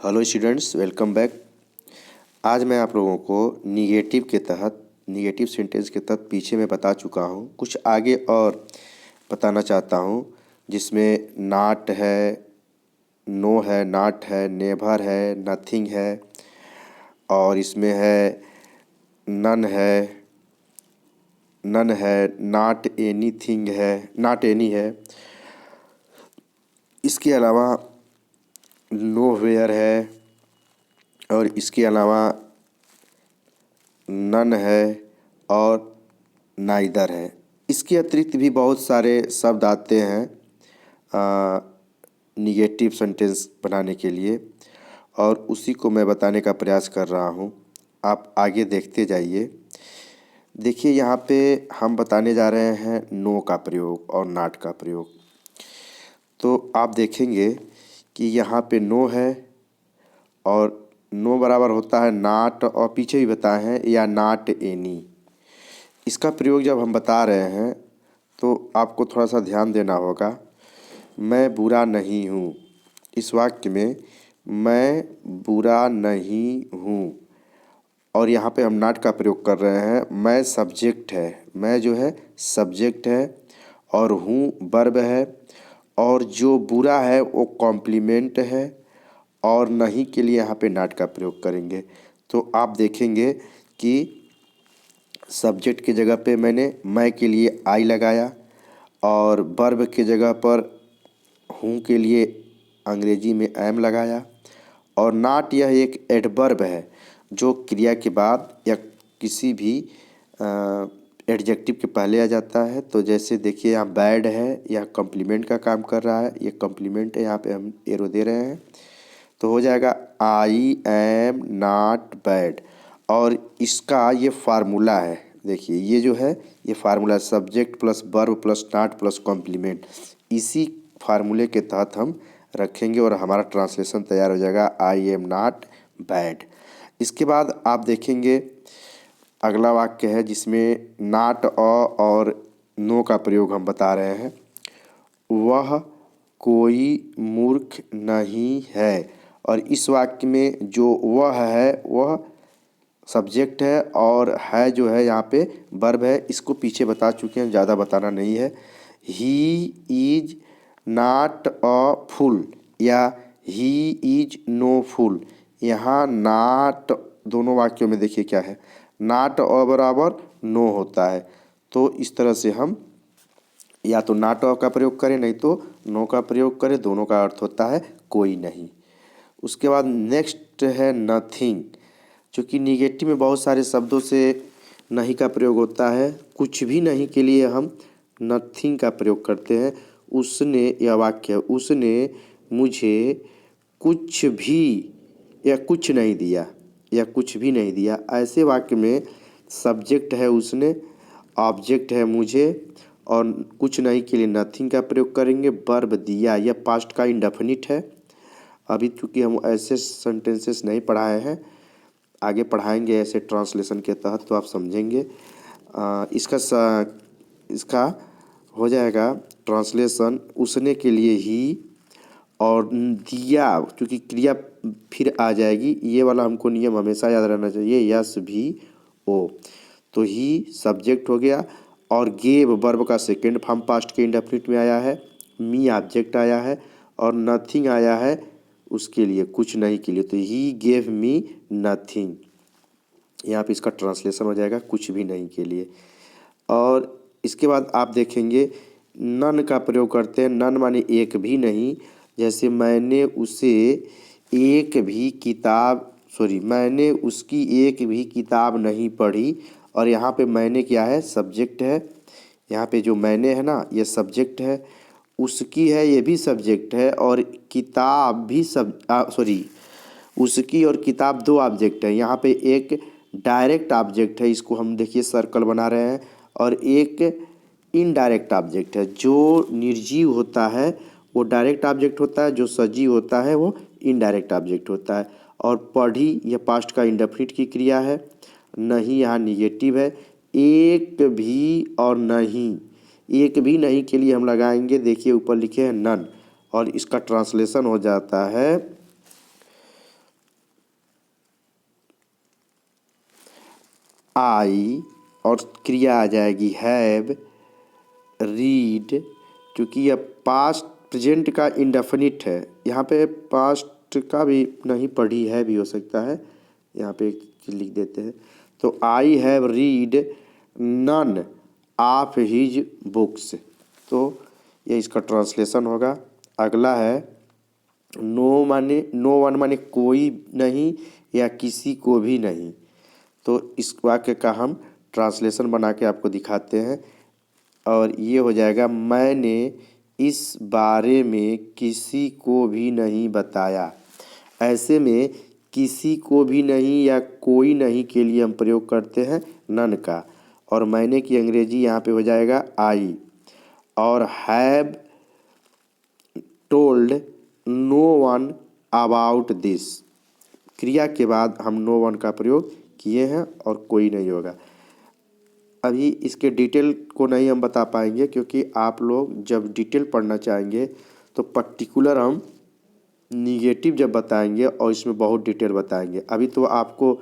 Hello students, welcome back. आज मैं आप लोगों को निगेटिव सेंटेंस के तहत पीछे मैं बता चुका हूँ, कुछ आगे और बताना चाहता हूँ, जिसमें नॉट है, नो है, नॉट है, नेवर है, नथिंग है, और इसमें है नन है, नॉट एनीथिंग है, नॉट एनी है। इसके अलावा नो वेयर है, और इसके अलावा नन है और नाइदर है। इसके अतिरिक्त भी बहुत सारे शब्द आते हैं निगेटिव सेंटेंस बनाने के लिए, और उसी को मैं बताने का प्रयास कर रहा हूँ। आप आगे देखते जाइए। देखिए, यहाँ पे हम बताने जा रहे हैं नो का प्रयोग और नॉट का प्रयोग। तो आप देखेंगे कि यहाँ पे नो है, और नो बराबर होता है नॉट, और पीछे भी बताए हैं या नॉट एनी। इसका प्रयोग जब हम बता रहे हैं तो आपको थोड़ा सा ध्यान देना होगा। मैं बुरा नहीं हूँ, इस वाक्य में मैं बुरा नहीं हूँ, और यहाँ पे हम नॉट का प्रयोग कर रहे हैं। मैं सब्जेक्ट है, मैं जो है सब्जेक्ट है, और हूँ वर्ब है, और जो बुरा है वो कॉम्प्लीमेंट है, और नहीं के लिए यहाँ पे नॉट का प्रयोग करेंगे। तो आप देखेंगे कि सब्जेक्ट की जगह पे मैंने मैं के लिए आई लगाया, और वर्ब की जगह पर हूँ के लिए अंग्रेजी में एम लगाया, और नॉट यह एक एडवर्ब है जो क्रिया के बाद या किसी भी एडजेक्टिव के पहले आ जाता है। तो जैसे देखिए, यहाँ बैड है, यह कॉम्प्लीमेंट का काम कर रहा है, ये कॉम्प्लीमेंट है, यहाँ पे हम एरो दे रहे हैं। तो हो जाएगा आई एम नॉट बैड, और इसका ये फार्मूला है। देखिए, ये जो है ये formula subject plus verb plus not plus complement, इसी फार्मूले के तहत हम रखेंगे और हमारा ट्रांसलेशन तैयार हो जाएगा आई एम नॉट बैड। इसके बाद आप देखेंगे अगला वाक्य है जिसमें नॉट और नो का प्रयोग हम बता रहे हैं। वह कोई मूर्ख नहीं है, और इस वाक्य में जो वह है वह सब्जेक्ट है, और है जो है यहाँ पे वर्ब है। इसको पीछे बता चुके हैं, ज़्यादा बताना नहीं है। ही इज नॉट अ फूल या ही इज नो फूल, यहाँ नॉट दोनों वाक्यों में देखिए क्या है, नॉट अ बराबर नो होता है। तो इस तरह से हम या तो नॉट का प्रयोग करें, नहीं तो नो का प्रयोग करें, दोनों का अर्थ होता है कोई नहीं। उसके बाद नेक्स्ट है नथिंग, जो कि निगेटिव में बहुत सारे शब्दों से नहीं का प्रयोग होता है। कुछ भी नहीं के लिए हम नथिंग का प्रयोग करते हैं। उसने, यह वाक्य, उसने मुझे कुछ भी या कुछ नहीं दिया या कुछ भी नहीं दिया। ऐसे वाक्य में सब्जेक्ट है उसने, ऑब्जेक्ट है मुझे, और कुछ नहीं के लिए नथिंग का प्रयोग करेंगे। वर्ब दिया, यह पास्ट का इंडेफिनिट है। अभी चूँकि हम ऐसे सेंटेंसेस नहीं पढ़ाए हैं, आगे पढ़ाएंगे ऐसे ट्रांसलेशन के तहत, तो आप समझेंगे। इसका हो जाएगा ट्रांसलेशन उसने के लिए ही, और दिया क्योंकि क्रिया फिर आ जाएगी, ये वाला हमको नियम हमेशा याद रहना चाहिए, यस भी ओ। तो ही सब्जेक्ट हो गया, और गेव वर्ब का सेकेंड फॉर्म पास्ट के इंडेफिनिट में आया है, मी ऑब्जेक्ट आया है, और नथिंग आया है उसके लिए, कुछ नहीं के लिए। तो ही गेव मी नथिंग, यहाँ पे इसका ट्रांसलेशन हो जाएगा कुछ भी नहीं के लिए। और इसके बाद आप देखेंगे नन का प्रयोग करते हैं। नन माने एक भी नहीं। जैसे मैंने मैंने उसकी एक भी किताब नहीं पढ़ी, और यहाँ पे मैंने क्या है, सब्जेक्ट है। यहाँ पे जो मैंने है ना, ये सब्जेक्ट है, उसकी है ये भी सब्जेक्ट है, और किताब भी उसकी और किताब दो ऑब्जेक्ट है। यहाँ पे एक डायरेक्ट ऑब्जेक्ट है, इसको हम देखिए सर्कल बना रहे हैं, और एक इनडायरेक्ट ऑब्जेक्ट है। जो निर्जीव होता है वो डायरेक्ट ऑब्जेक्ट होता है, जो सजीव होता है वो इनडायरेक्ट ऑब्जेक्ट होता है। और पढ़ी, यह पास्ट का इंडेफिनिट की क्रिया है। नहीं यहाँ निगेटिव है। एक भी और नहीं, एक भी नहीं के लिए हम लगाएंगे, देखिए ऊपर लिखे हैं नन, और इसका ट्रांसलेशन हो जाता है आई और क्रिया आ जाएगी हैव, रीड। क्योंकि यह पास्ट प्रेजेंट का इंडेफिनिट है, यहाँ पे पास्ट का भी नहीं, पढ़ी है भी हो सकता है, यहाँ पे एक चीज़ लिख देते हैं। तो I have read none of his books, तो ये इसका ट्रांसलेशन होगा। अगला है नो माने, नो वन माने कोई नहीं या किसी को भी नहीं। तो इस वाक्य का हम ट्रांसलेशन बना के आपको दिखाते हैं और ये हो जाएगा, मैंने इस बारे में किसी को भी नहीं बताया। ऐसे में किसी को भी नहीं या कोई नहीं के लिए हम प्रयोग करते हैं नन का, और मैंने की अंग्रेजी यहाँ पे हो जाएगा आई। और have told no one about this, क्रिया के बाद हम नो वन का प्रयोग किए हैं और कोई नहीं होगा। अभी इसके डिटेल को नहीं हम बता पाएंगे, क्योंकि आप लोग जब डिटेल पढ़ना चाहेंगे तो पर्टिकुलर हम निगेटिव जब बताएंगे और इसमें बहुत डिटेल बताएंगे। अभी तो आपको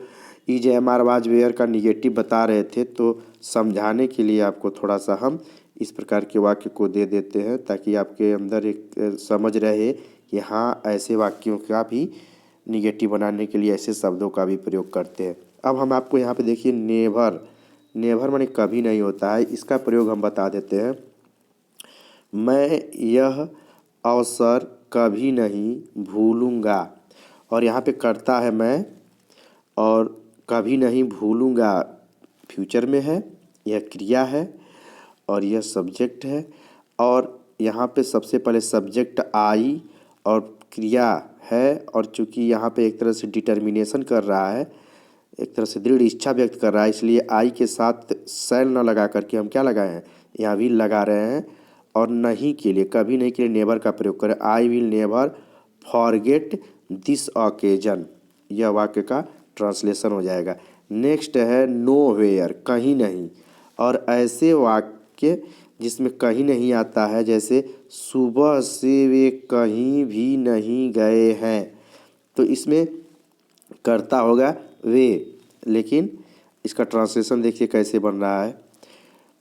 EJMR वाज वेयर का निगेटिव बता रहे थे, तो समझाने के लिए आपको थोड़ा सा हम इस प्रकार के वाक्य को दे देते हैं, ताकि आपके अंदर एक समझ रहे कि हाँ, ऐसे वाक्यों का भी निगेटिव बनाने के लिए ऐसे शब्दों का भी प्रयोग करते हैं। अब हम आपको यहाँ पे देखिए, नेवर, नेवर माने कभी नहीं होता है, इसका प्रयोग हम बता देते हैं। मैं यह अवसर कभी नहीं भूलूंगा, और यहाँ पे करता है मैं, और कभी नहीं भूलूंगा फ्यूचर में है, यह क्रिया है और यह सब्जेक्ट है। और यहाँ पे सबसे पहले सब्जेक्ट आई और क्रिया है, और चूँकि यहाँ पे एक तरह से डिटर्मिनेशन कर रहा है, एक तरह से दृढ़ इच्छा व्यक्त कर रहा है, इसलिए आई के साथ सैल न लगा करके हम क्या लगाए हैं, यहाँ विल लगा रहे हैं। और नहीं के लिए, कभी नहीं के लिए नेवर का प्रयोग करें, I will never forget this occasion, यह वाक्य का ट्रांसलेशन हो जाएगा। नेक्स्ट है नो वेयर, कहीं नहीं, और ऐसे वाक्य जिसमें कहीं नहीं आता है, जैसे सुबह से वे कहीं भी नहीं गए हैं, तो इसमें करता होगा वे, लेकिन इसका ट्रांसलेशन देखिए कैसे बन रहा है,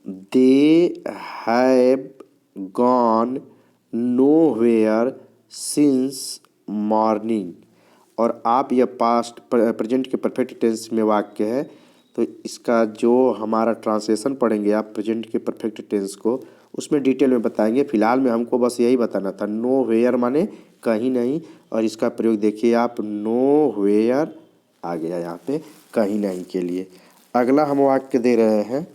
they have gone nowhere since morning. और आप यह पास्ट प्रेजेंट के परफेक्ट टेंस में वाक्य है, तो इसका जो हमारा ट्रांसलेशन पढ़ेंगे आप प्रेजेंट के परफेक्ट टेंस को, उसमें डिटेल में बताएंगे। फिलहाल में हमको बस यही बताना था, नो वेयर माने कहीं नहीं, और इसका प्रयोग देखिए आप, नो वेयर आ गया यहाँ पे कहीं नहीं के लिए। अगला हम वाक्य दे रहे हैं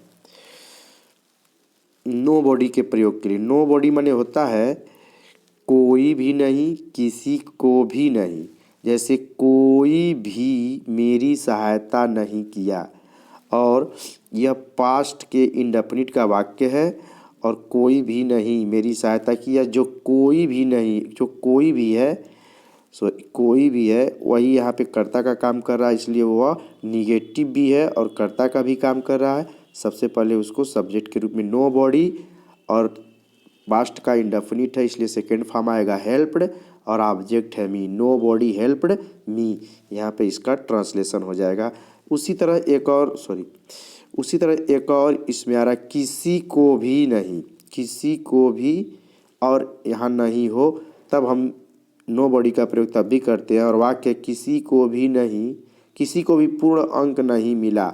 नो बॉडी के प्रयोग के लिए। नो बॉडी माने होता है कोई भी नहीं, किसी को भी नहीं। जैसे कोई भी मेरी सहायता नहीं किया, और यह पास्ट के इंडेफिनिट का वाक्य है, और कोई भी नहीं मेरी सहायता किया, जो कोई भी नहीं, जो कोई भी है, कोई भी है, वही यहाँ पे कर्ता का काम कर रहा है, इसलिए वह निगेटिव भी है और कर्ता का भी काम कर रहा है। सबसे पहले उसको सब्जेक्ट के रूप में नो बॉडी, और पास्ट का इंडेफिनिट है, इसलिए सेकेंड फॉर्म आएगा हेल्प्ड, और ऑब्जेक्ट है मी, नो बॉडी हेल्प्ड मी, यहाँ पे इसका ट्रांसलेशन हो जाएगा। उसी तरह एक और इसमें आ रहा है, किसी को भी नहीं, किसी को भी, और यहाँ नहीं हो तब हम नो बॉडी का प्रयोग तब भी करते हैं। और वाक्य किसी को भी नहीं, किसी को भी पूर्ण अंक नहीं मिला,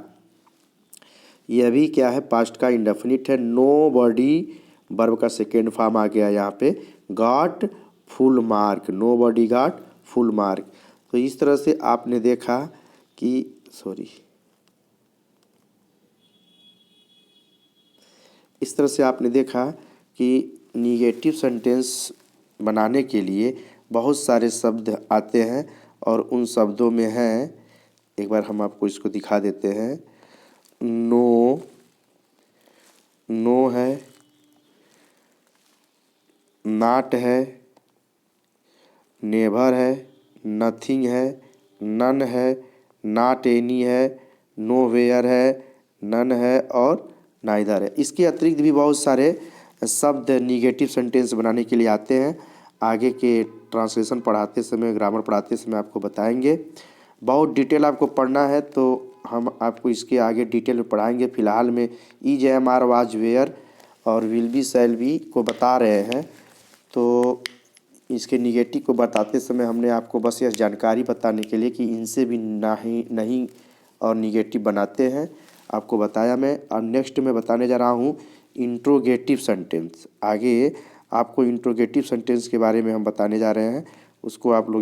यह भी क्या है, पास्ट का इंडेफिनिट है। नो बॉडी वर्ब का सेकेंड फॉर्म आ गया यहाँ पे, got full mark, nobody got full mark. तो इस तरह से आपने देखा कि इस तरह से आपने देखा कि निगेटिव सेंटेंस बनाने के लिए बहुत सारे शब्द आते हैं, और उन शब्दों में है, एक बार हम आपको इसको दिखा देते हैं, नो, नो है, नॉट है, नेवर है, नथिंग है, नन है, नॉट एनी है, नो वेयर है, नन है, और नाइदर है। इसके अतिरिक्त भी बहुत सारे शब्द निगेटिव सेंटेंस बनाने के लिए आते हैं, आगे के ट्रांसलेशन पढ़ाते समय, ग्रामर पढ़ाते समय आपको बताएंगे। बहुत डिटेल आपको पढ़ना है तो हम आपको इसके आगे डिटेल में पढ़ाएंगे। फ़िलहाल में is am are was were और विल बी शैल बी को बता रहे हैं। तो इसके निगेटिव को बताते समय हमने आपको बस यह जानकारी बताने के लिए कि इनसे भी नहीं और निगेटिव बनाते हैं आपको बताया मैं। और नेक्स्ट मैं बताने जा रहा हूँ इंट्रोगेटिव सेंटेंस। आगे आपको इंट्रोगेटिव सेंटेंस के बारे में हम बताने जा रहे हैं, उसको आप लोग